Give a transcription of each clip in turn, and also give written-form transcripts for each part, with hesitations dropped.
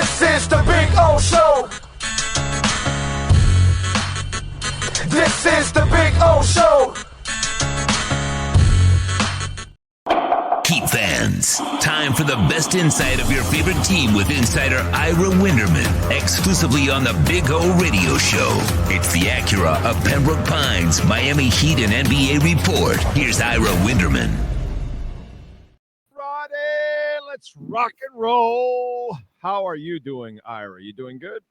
This is the Big O Show. This is the Big O Show. Heat fans, time for the best insight of your favorite team with insider Ira Winderman, exclusively on the Big O Radio Show. It's the Acura of Pembroke Pines, Miami Heat and NBA report. Here's Ira Winderman. Friday, let's rock and roll. How are you doing, Ira? You doing good?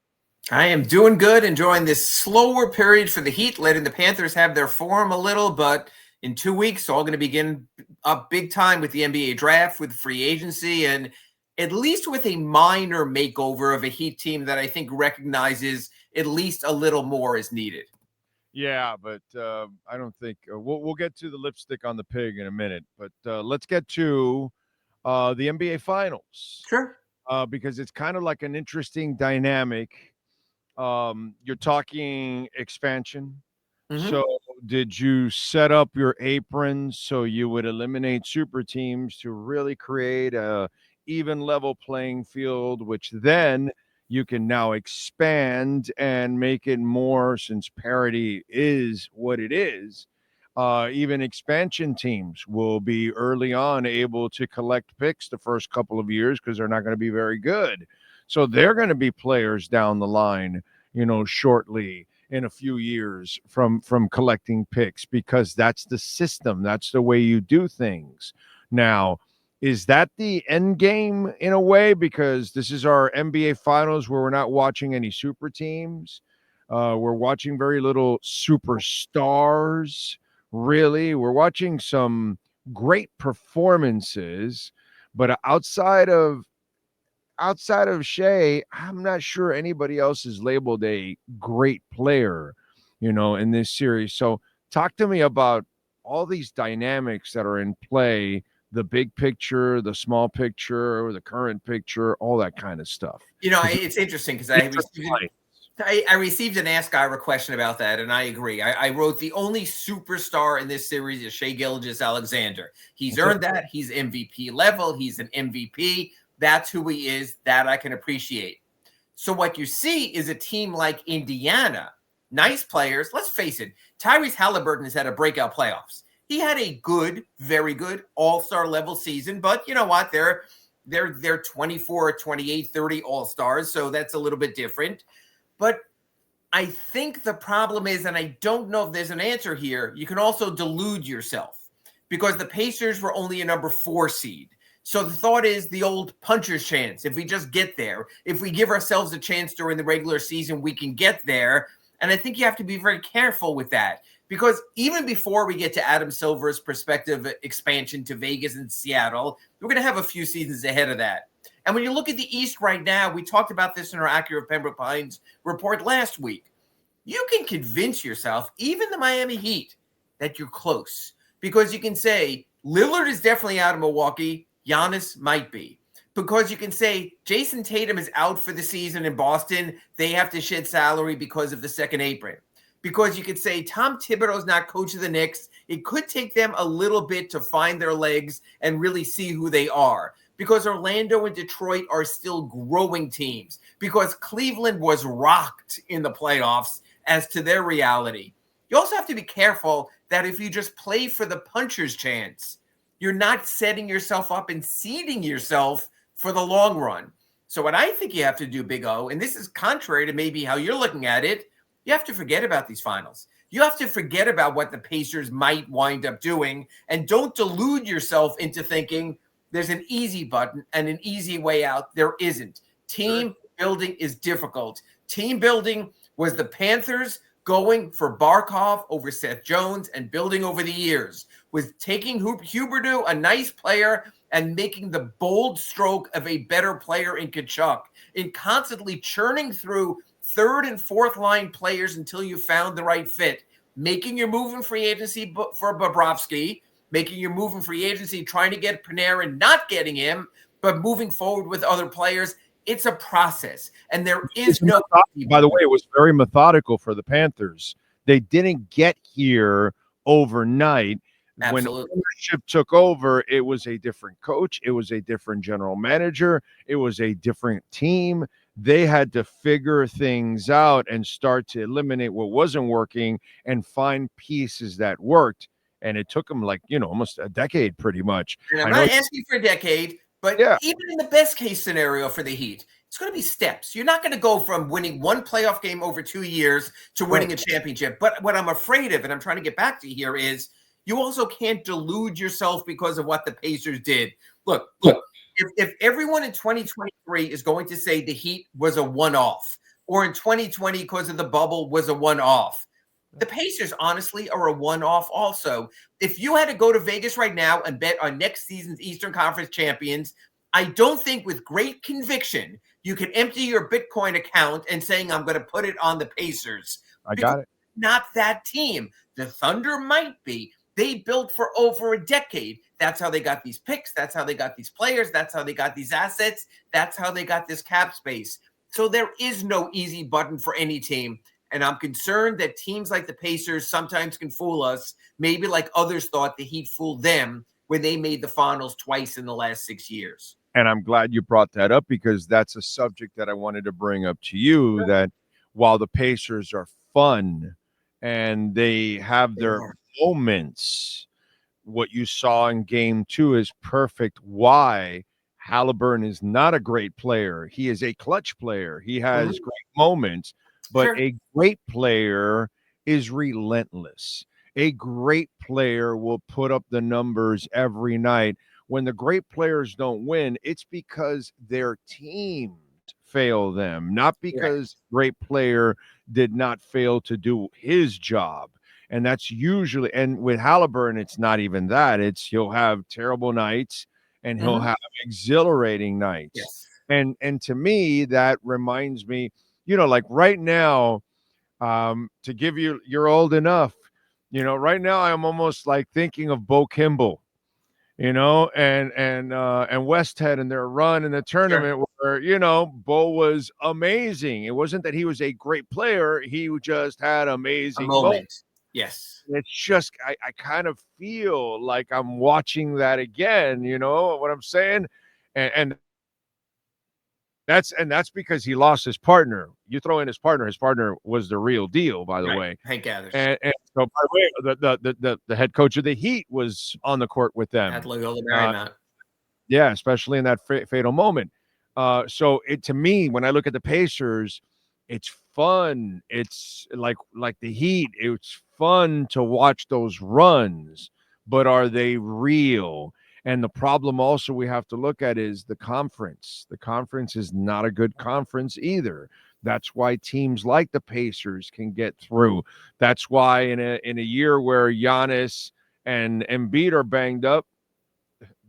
I am doing good, enjoying this slower period for the Heat, letting the Panthers have their form a little, but in 2 weeks, all going to begin up big time with the NBA draft, with free agency, and at least with a minor makeover of a Heat team that I think recognizes at least a little more is needed. Yeah, but I don't think we'll get to the lipstick on the pig in a minute. But let's get to the NBA Finals. Sure. Because it's kind of like an interesting dynamic. You're talking expansion. Mm-hmm. So did you set up your aprons so you would eliminate super teams to really create a even level playing field, which then you can now expand and make it more, since parity is what it is. Even expansion teams will be early on able to collect picks the first couple of years because they're not going to be very good. So they're going to be players down the line, shortly in a few years from collecting picks, because that's the system. That's the way you do things. Now, is that the end game in a way? Because this is our NBA Finals where we're not watching any super teams. We're watching very little superstars, really. We're watching some great performances, but outside of Shea, I'm not sure anybody else is labeled a great player, in this series. So talk to me about all these dynamics that are in play, the big picture, the small picture, the current picture, all that kind of stuff. It's interesting because I received an Ask Ira question about that, and I agree. I wrote the only superstar in this series is Shai Gilgeous-Alexander. He's earned that. He's MVP level. He's an MVP. That's who he is. That I can appreciate. So what you see is a team like Indiana, nice players. Let's face it, Tyrese Halliburton has had a breakout playoffs. He had a good, very good all-star level season, but you know what? They're 24, 28, 30 all-stars, so that's a little bit different. But I think the problem is, and I don't know if there's an answer here, you can also delude yourself because the Pacers were only a number 4 seed. So the thought is the old puncher's chance. If we just get there, if we give ourselves a chance during the regular season, we can get there. And I think you have to be very careful with that, because even before we get to Adam Silver's prospective expansion to Vegas and Seattle, we're going to have a few seasons ahead of that. And when you look at the East right now, we talked about this in our Acura Pembroke Pines report last week. You can convince yourself, even the Miami Heat, that you're close, because you can say Lillard is definitely out of Milwaukee. Giannis might be, because you can say Jason Tatum is out for the season in Boston. They have to shed salary because of the second apron. Because you could say Tom Thibodeau's not coach of the Knicks. It could take them a little bit to find their legs and really see who they are. Because Orlando and Detroit are still growing teams. Because Cleveland was rocked in the playoffs as to their reality. You also have to be careful that if you just play for the puncher's chance, you're not setting yourself up and seeding yourself for the long run. So what I think you have to do, Big O, and this is contrary to maybe how you're looking at it, you have to forget about these finals. You have to forget about what the Pacers might wind up doing, and don't delude yourself into thinking there's an easy button and an easy way out. There isn't. Team building is difficult. Team building was the Panthers going for Barkov over Seth Jones and building over the years, with taking Huberdeau, a nice player, and making the bold stroke of a better player in Kachuk, in constantly churning through third and fourth line players until you found the right fit, making your move in free agency for Bobrovsky, making your move in free agency, trying to get Panarin, not getting him, but moving forward with other players. It's a process, and there is no. By the way, it was very methodical for the Panthers. They didn't get here overnight. Absolutely. When ownership took over, it was a different coach. It was a different general manager. It was a different team. they had to figure things out and start to eliminate what wasn't working and find pieces that worked. And it took them like, almost a decade pretty much. And I'm not asking for a decade, but even in the best case scenario for the Heat, it's going to be steps. You're not going to go from winning one playoff game over 2 years to winning a championship. But what I'm afraid of, and I'm trying to get back to here, is you also can't delude yourself because of what the Pacers did. Look, if everyone in 2023 is going to say the Heat was a one-off, or in 2020 because of the bubble was a one-off, the Pacers honestly are a one-off also. If you had to go to Vegas right now and bet on next season's Eastern Conference champions, I don't think with great conviction you can empty your Bitcoin account and saying, I'm going to put it on the Pacers. I got it. Not that team. The Thunder might be. They built for over a decade. That's how they got these picks. That's how they got these players. That's how they got these assets. That's how they got this cap space. So there is no easy button for any team. And I'm concerned that teams like the Pacers sometimes can fool us, maybe like others thought the Heat fooled them when they made the finals twice in the last 6 years. And I'm glad you brought that up, because that's a subject that I wanted to bring up to you, that while the Pacers are fun and they have their moments, what you saw in game 2 is perfect. Why Halliburton is not a great player. He is a clutch player. He has great moments, but a great player is relentless. A great player will put up the numbers every night. When the great players don't win, it's because their teams fail them, not because great player did not fail to do his job. And that's usually, and with Halliburton, it's not even that. It's he'll have terrible nights and he'll have exhilarating nights. Yes. And to me, that reminds me, like right now, to give you, you're old enough, right now I'm almost like thinking of Bo Kimball, and Westhead and their run in the tournament where, Bo was amazing. It wasn't that he was a great player. He just had amazing moments. Yes. It's just, I kind of feel like I'm watching that again, you know what I'm saying? And that's because he lost his partner. You throw in his partner was the real deal, by the way. Hank Gathers. And so, by the way, the head coach of the Heat was on the court with them. Yeah, especially in that fatal moment. So to me, when I look at the Pacers, it's fun. It's like the Heat. It's fun to watch those runs, but are they real? And the problem also we have to look at is the conference. The conference is not a good conference either. That's why teams like the Pacers can get through. That's why in a year where Giannis and Embiid are banged up,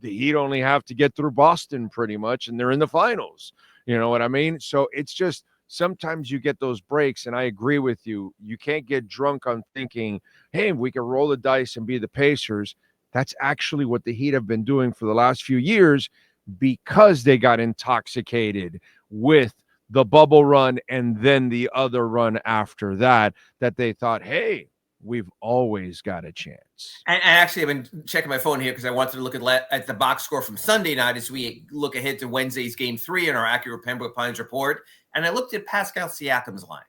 the Heat only have to get through Boston pretty much, and they're in the finals. You know what I mean? So it's just sometimes you get those breaks, and I agree with you. You can't get drunk on thinking, hey, we can roll the dice and be the Pacers. That's actually what the Heat have been doing for the last few years, because they got intoxicated with the bubble run and then the other run after that they thought, hey, we've always got a chance. And actually, I've been checking my phone here because I wanted to look at the box score from Sunday night as we look ahead to Wednesday's Game 3 in our accurate Pembroke Pines report. And I looked at Pascal Siakam's line.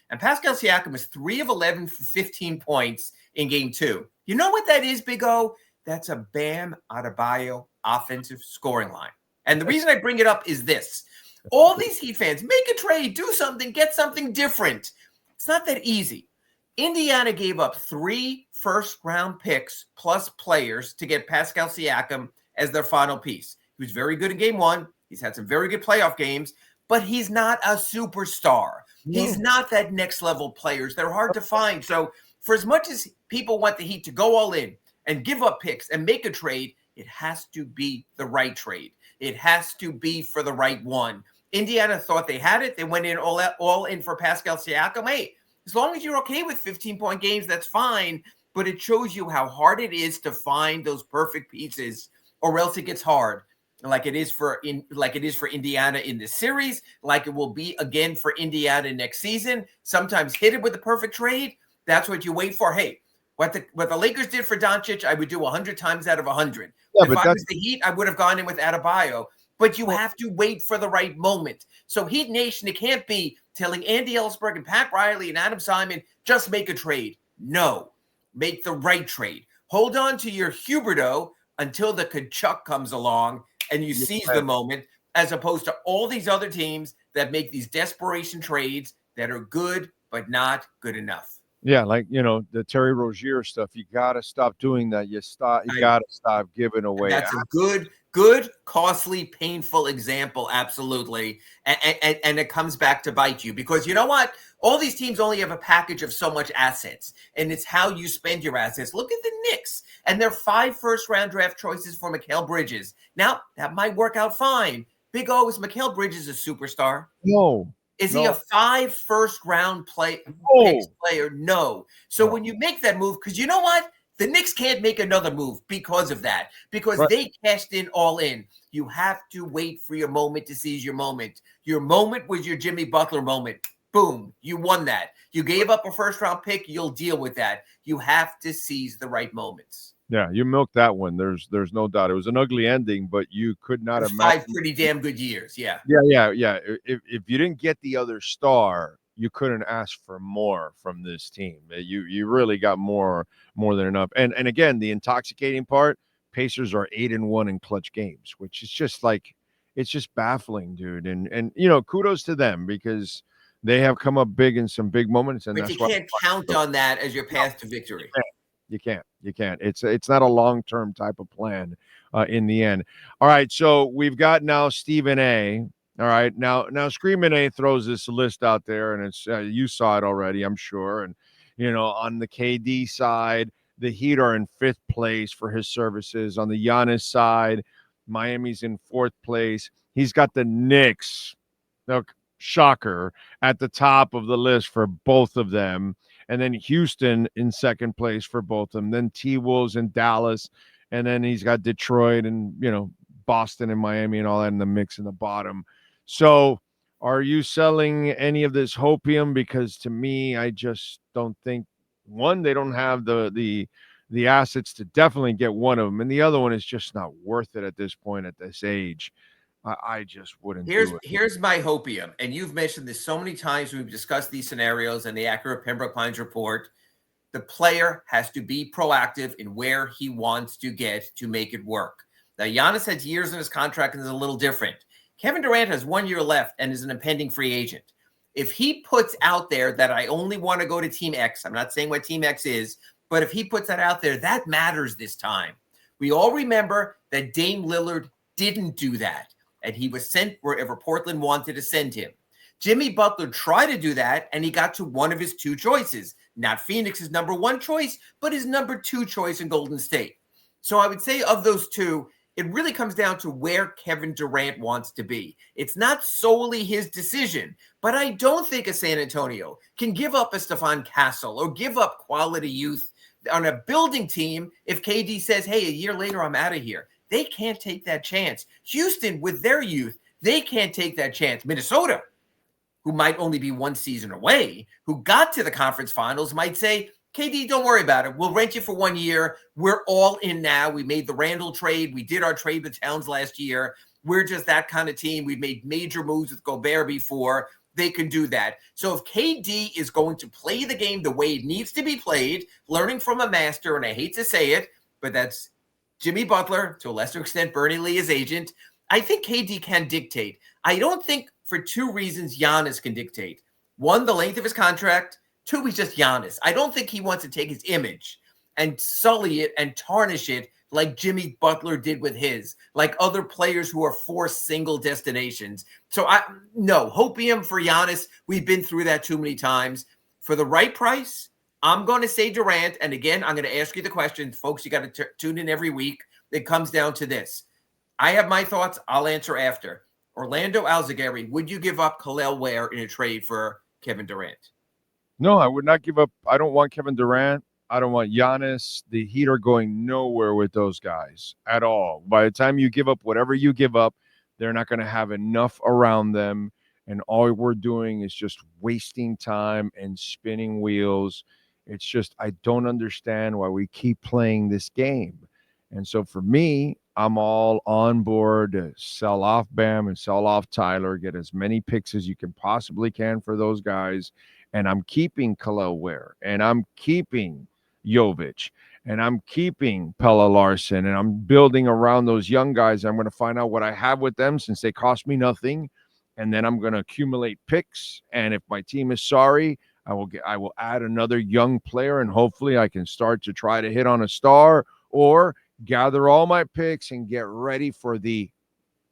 And Pascal Siakam was 3 of 11 for 15 points in Game 2. You know what that is, Big O? That's a Bam Adebayo offensive scoring line. And the reason I bring it up is this. All these Heat fans, make a trade, do something, get something different. It's not that easy. Indiana gave up 3 first-round picks plus players to get Pascal Siakam as their final piece. He was very good in Game 1. He's had some very good playoff games, but he's not a superstar. No. He's not that next-level players. They're hard to find. So for as much as people want the Heat to go all in and give up picks and make a trade, it has to be the right trade. It has to be for the right one. Indiana thought they had it. They went in all in for Pascal Siakam. Hey, as long as you're okay with 15-point games, that's fine. But it shows you how hard it is to find those perfect pieces, or else it gets hard, like it is for Indiana in this series, like it will be again for Indiana next season. Sometimes hit it with the perfect trade. That's what you wait for. Hey, what the Lakers did for Doncic, I would do 100 times out of 100. Yeah, if I was the Heat, I would have gone in with Adebayo. but you have to wait for the right moment. So Heat Nation, it can't be telling Andy Ellsberg and Pat Riley and Adam Simon, just make a trade. No, make the right trade. Hold on to your Huberto until the Kachuk comes along and you seize the moment, as opposed to all these other teams that make these desperation trades that are good but not good enough. Yeah, like, the Terry Rozier stuff. You got to stop doing that. You got to stop giving away. That's a good, costly, painful example. Absolutely. And it comes back to bite you, because you know what? All these teams only have a package of so much assets, and it's how you spend your assets. Look at the Knicks and their 5 first-round draft choices for Mikal Bridges. Now, that might work out fine. Big O, is Mikal Bridges a superstar? No. Is he a 5 first-round player? No. So when you make that move, because you know what? The Knicks can't make another move because of that, because they cashed in all in. You have to wait for your moment to seize your moment. Your moment was your Jimmy Butler moment. Boom, you won that. You gave up a first-round pick. You'll deal with that. You have to seize the right moments. Yeah, you milked that one. There's no doubt. It was an ugly ending, but you could not imagine 5 pretty damn good years. Yeah. Yeah. If you didn't get the other star, you couldn't ask for more from this team. You really got more than enough. And again, the intoxicating part, Pacers are 8-1 in clutch games, which is just like, it's just baffling, dude. And kudos to them, because they have come up big in some big moments, and but you can't count on that as your path to victory. You can't. It's not a long-term type of plan in the end. All right, so we've got now Stephen A. All right, now Screamin' A throws this list out there, and it's you saw it already, I'm sure. And on the KD side, the Heat are in 5th place for his services. On the Giannis side, Miami's in 4th place. He's got the Knicks, shocker, at the top of the list for both of them. And then Houston in 2nd place for both of them. Then T-Wolves and Dallas. And then he's got Detroit and, Boston and Miami and all that in the mix in the bottom. So are you selling any of this hopium? Because to me, I just don't think, one, they don't have the assets to definitely get one of them. And the other one is just not worth it at this point, at this age. I just wouldn't do it. Here's my hopium, and you've mentioned this so many times. We've discussed these scenarios and the accurate Pembroke Pines report. The player has to be proactive in where he wants to get to make it work. Now, Giannis has years in his contract and is a little different. Kevin Durant has 1 year left and is an impending free agent. If he puts out there that I only want to go to Team X, I'm not saying what Team X is, but if he puts that out there, that matters this time. We all remember that Dame Lillard didn't do that, and he was sent wherever Portland wanted to send him. Jimmy Butler tried to do that, and he got to one of his 2 choices. Not Phoenix's number 1 choice, but his number 2 choice in Golden State. So I would say of those 2, it really comes down to where Kevin Durant wants to be. It's not solely his decision, but I don't think a San Antonio can give up a Stephon Castle or give up quality youth on a building team if KD says, hey, a year later, I'm out of here. They can't take that chance. Houston, with their youth, they can't take that chance. Minnesota, who might only be 1 season away, who got to the conference finals, might say, KD, don't worry about it. We'll rent you for 1 year. We're all in now. We made the Randall trade. We did our trade with Towns last year. We're just that kind of team. We've made major moves with Gobert before. They can do that. So if KD is going to play the game the way it needs to be played, learning from a master, and I hate to say it, but that's Jimmy Butler, to a lesser extent, Bernie Lee, his agent, I think KD can dictate. I don't think, for 2 reasons, Giannis can dictate. 1, the length of his contract. 2, he's just Giannis. I don't think he wants to take his image and sully it and tarnish it like Jimmy Butler did with his, like other players who are forced single destinations. So no, hopium for Giannis. We've been through that too many times. For the right price, I'm going to say Durant. And again, I'm going to ask you the question. Folks, you got to tune in every week. It comes down to this. I have my thoughts. I'll answer after. Orlando Alzugaray, would you give up Khalil Ware in a trade for Kevin Durant? No, I would not give up. I don't want Kevin Durant. I don't want Giannis. The Heat are going nowhere with those guys at all. By the time you give up whatever you give up, they're not going to have enough around them. And all we're doing is just wasting time and spinning wheels. It's just, I don't understand why we keep playing this game. And so for me, I'm all on board to sell off Bam and sell off Tyler, get as many picks as you can possibly can for those guys. And I'm keeping Khalil Ware, and I'm keeping Jovic, and I'm keeping Pella Larson, and I'm building around those young guys. I'm going to find out what I have with them since they cost me nothing. And then I'm going to accumulate picks. And if my team is sorry, I will add another young player, and hopefully I can start to try to hit on a star, or gather all my picks and get ready for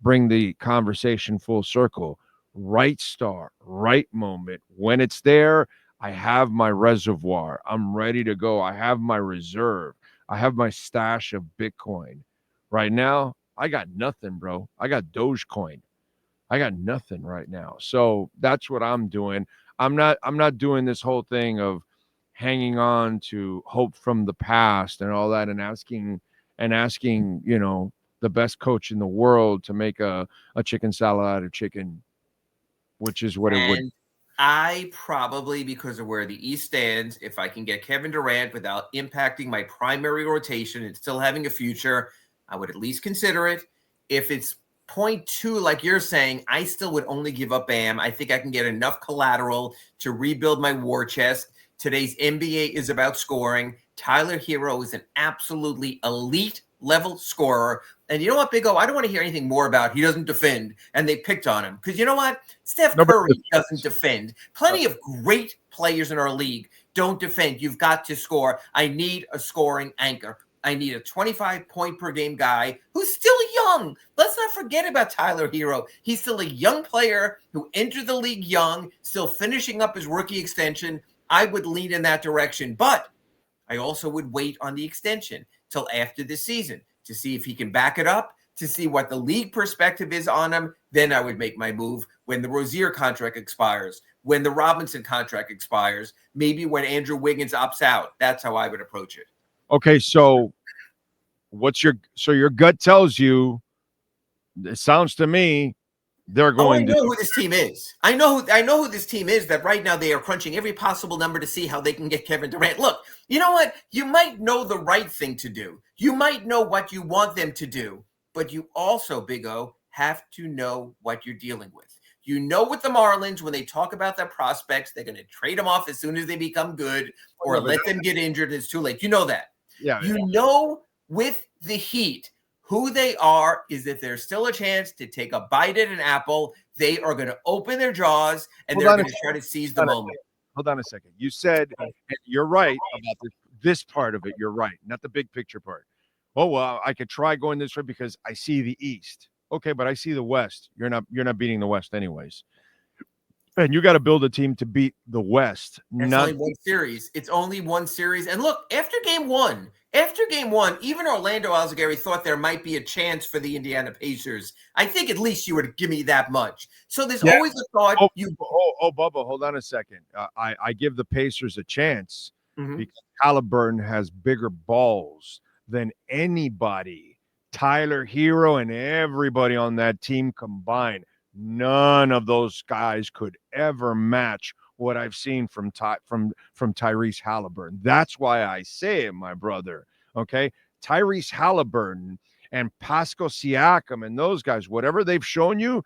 bring the conversation full circle. Right star, right moment. When it's there, I have my reservoir. I'm ready to go. I have my reserve. I have my stash of Bitcoin. Right now, I got nothing, bro. I got Dogecoin. I got nothing right now. So that's what I'm doing. I'm not doing this whole thing of hanging on to hope from the past and all that, and asking, the best coach in the world to make a chicken salad out of chicken, which is what it would. I probably, because of where the East stands, if I can get Kevin Durant without impacting my primary rotation and still having a future, I would at least consider it. If it's 0.2, like you're saying, I still would only give up Bam. I think I can get enough collateral to rebuild my war chest. Today's NBA is about scoring. Tyler Hero is an absolutely elite level scorer. And you know what, Big O? I don't want to hear anything more about he doesn't defend and they picked on him. Because you know what? Steph Curry doesn't defend. Plenty of great players in our league don't defend. You've got to score. I need a scoring anchor. I need a 25-point per game guy who's still young. Let's not forget about Tyler Hero. He's still a young player who entered the league young, still finishing up his rookie extension. I would lean in that direction, but I also would wait on the extension till after the season to see if he can back it up, to see what the league perspective is on him. Then I would make my move when the Rozier contract expires, when the Robinson contract expires, maybe when Andrew Wiggins opts out. That's how I would approach it. Okay, so your gut tells you, it sounds to me, they're going I know who this team is. I know who this team is, that right now they are crunching every possible number to see how they can get Kevin Durant. Look, you know what? You might know the right thing to do. You might know what you want them to do, but you also, Big O, have to know what you're dealing with. You know, with the Marlins, when they talk about their prospects, they're going to trade them off as soon as they become good, or let them get injured. It's too late. You know that. Yeah. You know, with the Heat, who they are is if there's still a chance to take a bite at an apple, they are going to open their jaws and they're going to try to seize the moment. Hold on a second. You said, and you're right about this part of it. You're right, not the big picture part. Oh, well, I could try going this way because I see the East. Okay, but I see the West. You're not beating the West anyways. And you got to build a team to beat the West. It's only one series. It's only one series. And look, after game one, even Orlando Alzugaray thought there might be a chance for the Indiana Pacers. I think at least you would give me that much. So there's always a thought. Bubba, hold on a second. I give the Pacers a chance because Halliburton has bigger balls than anybody. Tyler Hero and everybody on that team combined. None of those guys could ever match what I've seen from Tyrese Halliburton. That's why I say it, my brother. Okay, Tyrese Halliburton and Pascal Siakam and those guys, whatever they've shown you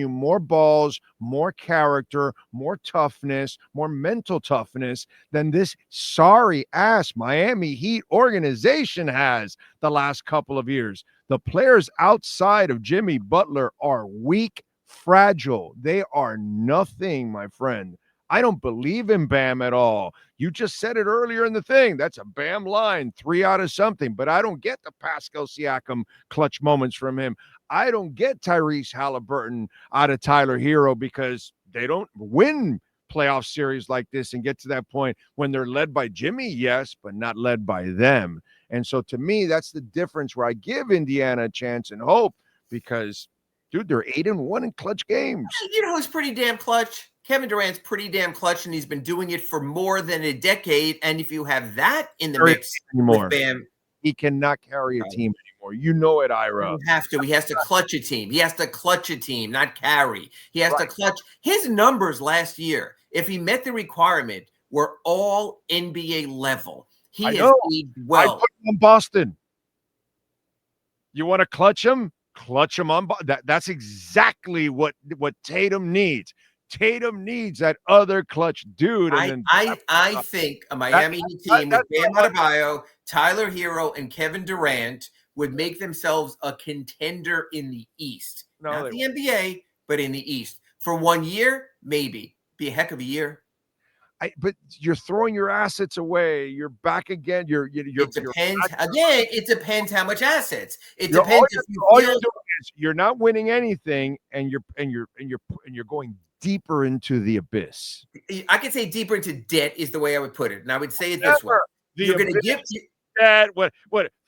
more balls, more character, more toughness, more mental toughness than this sorry-ass Miami Heat organization has the last couple of years. The players outside of Jimmy Butler are weak, fragile. They are nothing, my friend. I don't believe in Bam at all. You just said it earlier in the thing. That's a Bam line, 3 out of something. But I don't get the Pascal Siakam clutch moments from him. I don't get Tyrese Halliburton out of Tyler Hero because they don't win playoff series like this and get to that point when they're led by Jimmy, yes, but not led by them. And so to me, that's the difference where I give Indiana a chance and hope because, dude, they're 8-1 in clutch games. You know who's pretty damn clutch? Kevin Durant's pretty damn clutch, and he's been doing it for more than a decade. And if you have that in the mix with Bam, he cannot carry a team anymore. You know it, Ira. You have to. He has to clutch a team. He has to clutch a team, not carry. He has to clutch. His numbers last year, if he met the requirement, were all NBA level. He has played well. I put him on Boston. You want to clutch him? Clutch him on. That's exactly what Tatum needs. Tatum needs that other clutch dude. And I think a Miami Heat team with Bam Adebayo, Tyler Hero, and Kevin Durant would make themselves a contender in the East. Not the NBA, but in the East. For 1 year, maybe. Be a heck of a year. But you're throwing your assets away. You're back again. It depends. Again, it depends how much assets. It depends if you feel you're not winning anything, and you're going deeper into the abyss. I could say deeper into debt is the way I would put it, and I would say it this way: you're going to give debt. What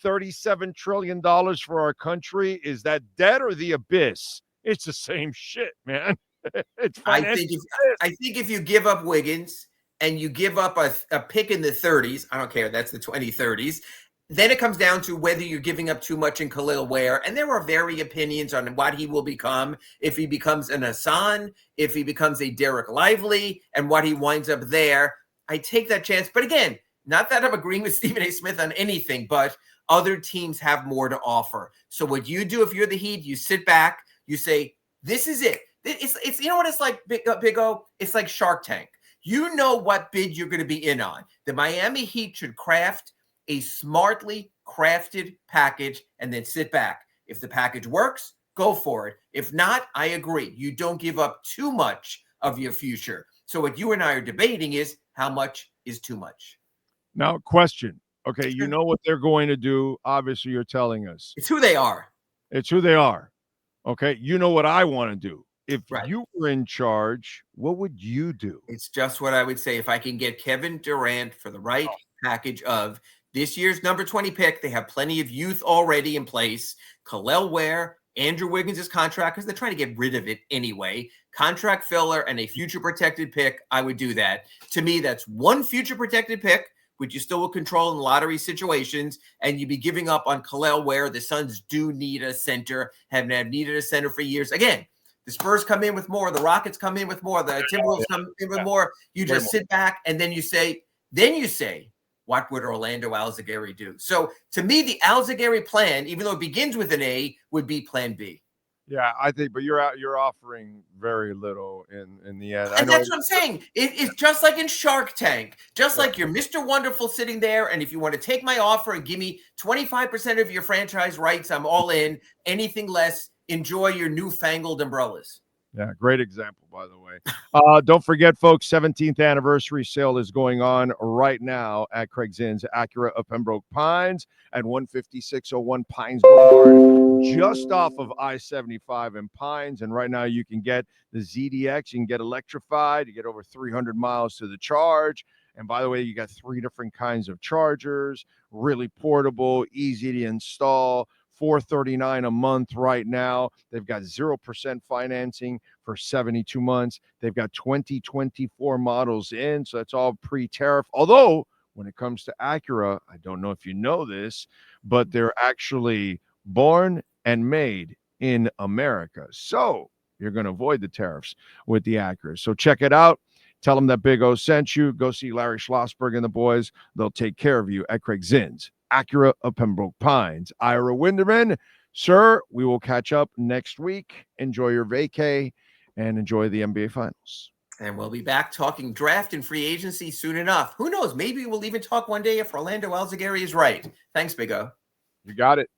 $37 trillion for our country? Is that debt or the abyss? It's the same shit, man. I think if you give up Wiggins and you give up a pick in the 30s, I don't care, that's the 2030s, then it comes down to whether you're giving up too much in Khalil Ware. And there are varying opinions on what he will become, if he becomes an Hassan, if he becomes a Derek Lively, and what he winds up there. I take that chance. But again, not that I'm agreeing with Stephen A. Smith on anything, but other teams have more to offer. So what you do if you're the Heat, you sit back, you say, this is it. It's you know what it's like, Big O? It's like Shark Tank. You know what bid you're going to be in on. The Miami Heat should craft a smartly crafted package and then sit back. If the package works, go for it. If not, I agree. You don't give up too much of your future. So what you and I are debating is how much is too much. Now, question. Okay, you know what they're going to do. Obviously, you're telling us. It's who they are. It's who they are. Okay, you know what I want to do. If you were in charge, what would you do? It's just what I would say. If I can get Kevin Durant for the right package of this year's number 20 pick, they have plenty of youth already in place. Khalil Ware, Andrew Wiggins' contract, because they're trying to get rid of it anyway. Contract filler and a future protected pick, I would do that. To me, that's one future protected pick, which you still will control in lottery situations, and you'd be giving up on Khalil Ware. The Suns do need a center, have needed a center for years. Again, the Spurs come in with more. The Rockets come in with more. The Timberwolves come in with more. You just sit back and then you say, what would Orlando Alzugaray do? So to me, the Alzugaray plan, even though it begins with an A, would be plan B. Yeah, I think, but you're offering very little in the end. And that's what I'm saying. It's just like in Shark Tank, just like you're Mr. Wonderful sitting there. And if you want to take my offer and give me 25% of your franchise rights, I'm all in. Anything less, enjoy your newfangled umbrellas. Yeah, great example, by the way. Don't forget, folks, 17th anniversary sale is going on right now at Craig Zinn's Acura of Pembroke Pines at 15601 Pines Boulevard, just off of I-75 in Pines. And right now you can get the ZDX. You can get electrified. You get over 300 miles to the charge. And by the way, you got 3 different kinds of chargers, really portable, easy to install. $439 a month right now. They've got 0% financing for 72 months. They've got 2024 models in, so that's all pre-tariff. Although, when it comes to Acura, I don't know if you know this, but they're actually born and made in America. So you're going to avoid the tariffs with the Acura. So check it out. Tell them that Big O sent you. Go see Larry Schlossberg and the boys. They'll take care of you at Craig Zinn's Acura of Pembroke Pines. Ira Winderman, sir, we will catch up next week. Enjoy your vacay and enjoy the NBA Finals. And we'll be back talking draft and free agency soon enough. Who knows? Maybe we'll even talk one day if Orlando Alzugaray is right. Thanks, Big O. You got it.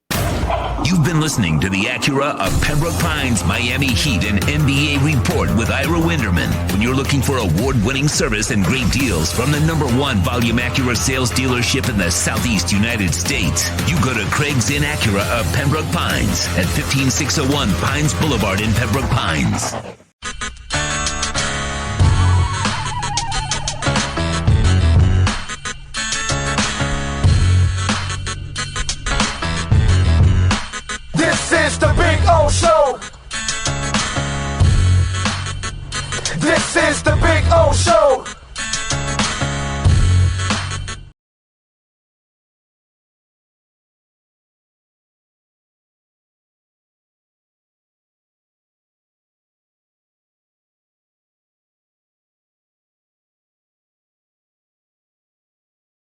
You've been listening to the Acura of Pembroke Pines Miami Heat and NBA Report with Ira Winderman. When you're looking for award-winning service and great deals from the #1 volume Acura sales dealership in the Southeast United States, you go to Craig Zinn Acura of Pembroke Pines at 15601 Pines Boulevard in Pembroke Pines. This is the Big O Show. This is the Big O Show.